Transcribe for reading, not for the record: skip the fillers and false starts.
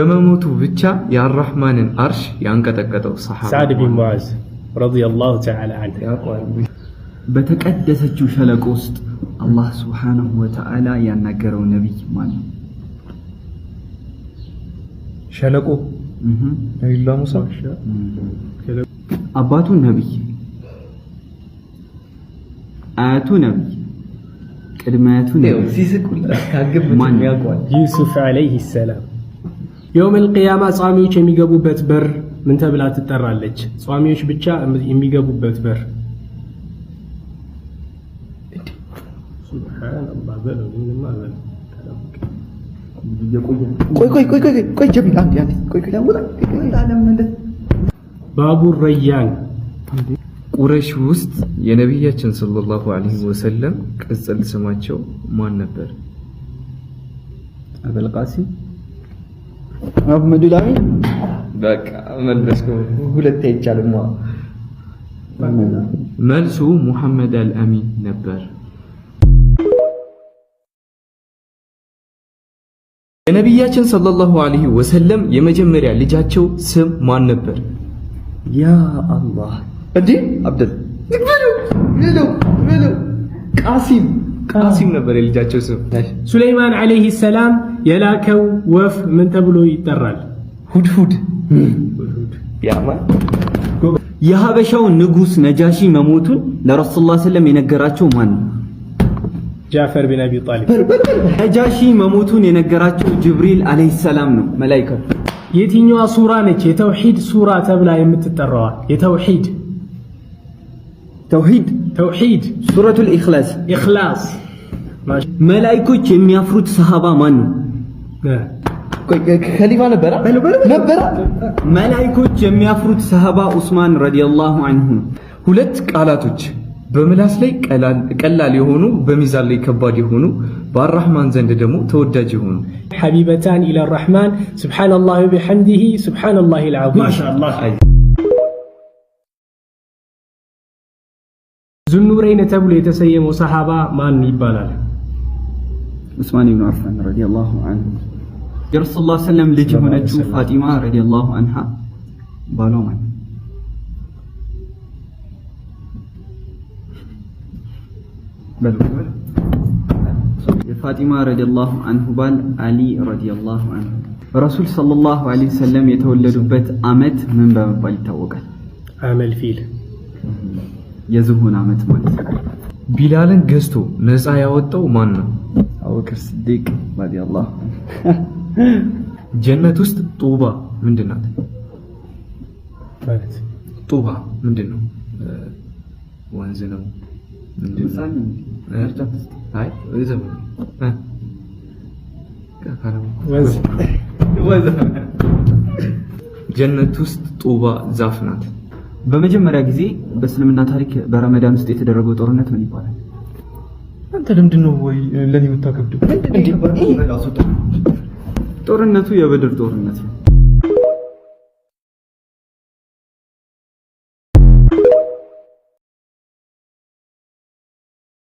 በመሞቱ ብቻ የአራህማንን አርሽ ያንቀጠቀጠው ሰሃባ ሰዓድ ቢን ሙዓዝ ረዲየላሁ ተዓላ ዐንሁ በተቀደሰችው ሸለቆ ውስጥ አላህ ሱብሓነሁ ወተዓላ ያናገረው ነብይ ማን ነው? ሸለቆ ነብዩላህ ሙሳ አባቱ ነብይ፣ አያቱ ነብይ፣ ቅድመ አያቱ ነብይ ሲስቁላ ካገቡት ያቋል ዩሱፍ አለይሂ ሰላም። የውመል ቂያማ ጿሚዎች የሚገቡበት በር ምን ተብላ ትጠራለች? ጿሚዎች ብቻ የሚገቡበት በር ሱብሃንአላህ በለው ምንም አለ ቆይ ጀሚል አንዴ ባቡ ረያን። ቁረይሽ ውስጥ የነብያችን ሰለላሁ ዐለይሂ ወሰለም ቅጽል ስማቸው ማን ነበር? አቡል ቃሲም አህመድ ላሚ። በቃ መልስኩ። ሁለት አይቻልም። መልሱ ሙሐመድ አልአሚን ነበር። የነብያችን ሰለላሁ ዐለይሂ ወሰለም የመጀመሪያ ልጃቸው ስም ማን ነበር? ያ አላህ እንዴ አብደል ቃሲም ነበር የልጃቸው ስም። ሱለይማን ዐለይሂ ሰላም የላከው ወፍ ምን ተብሎ ይጠራል? ሁድሁድ። የሀበሻው ንጉስ ነጃሺ መሞቱን ለረሱል ሰለላሁ ዐለይሂ ወሰለም የነገራቸው ማን ነው? ጃፈር ቢን አቢ ጣሊብ። ነጃሺ መሞቱን የነገራቸው ጅብሪል ዐለይሂ ሰላም ነው፣ መላኢካው። የትኛዋ ሱራ ነች የተውሂድ ሱራ ተብላ የምትጠራዋ? የተውሂድ ተውሂድ ሱረቱል ኢኽላስ። መላኢኮች የሚያፍሩት ሰሃባ ማን ነው? ከሊፋ ነበረ። መላኢኮች የሚያፍሩት ሰሃባ ዑስማን ረዲየላሁ ዐንሁ ነው። ሁለት ቃላቶች በምላስ ላይ ቀላል የሆኑ በሚዛን ላይ ከባድ የሆኑ በአራህማን ዘንድ ደግሞ ተወዳጅ የሆኑ ሐቢበታን ኢላ አራህማን ሱብሃነላሂ ወቢሐምዲሂ ሱብሃነላሂል ዐዚም። ማሻአላህ። ዙኑረይን ተብሎ የተሰየመው ሰሃባ ማን ይባላል? ዑስማን ኢብኑ አፍፋን ረዲየላሁ ዐንሁ። የረሱል ሰለላሁ ዐለይሂ ወሰለም ልጅ የሆነችው ፋጢማ ረዲየላሁ ዐንሃ ባሏ ማን? የፋጢማ ረዲየላሁ ዐንሁ ባል አሊ ረዲየላሁ ዐንሁ። ረሱል ሰለላሁ ዐለይሂ ወሰለም የተወለዱበት ዓመት ምን በመባል ይታወቃል? አመል ፊል፣ የዝሆን ዓመት ማለት ነው። ቢላልን ገዝቶ ነፃ ያወጣው ማን ነው? አቡበክር ሲዲቅ ረዲየላሁ ዐንሁ። ጀነት ውስጥ ጡባ ምንድን ናት? ማለት ጡባ ምንድን ነው? ወንዝ ነው። ጀነት ውስጥ ጡባ ዛፍ ናት። በመጀመሪያ ጊዜ በእስልምና ታሪክ በረመዳን ውስጥ የተደረገው ጦርነት ምን ይባላል? አንተ ለምንድን ነው ወይ ለኔ የምታከብደው? ጦርነቱ የበድር ጦርነት ነው።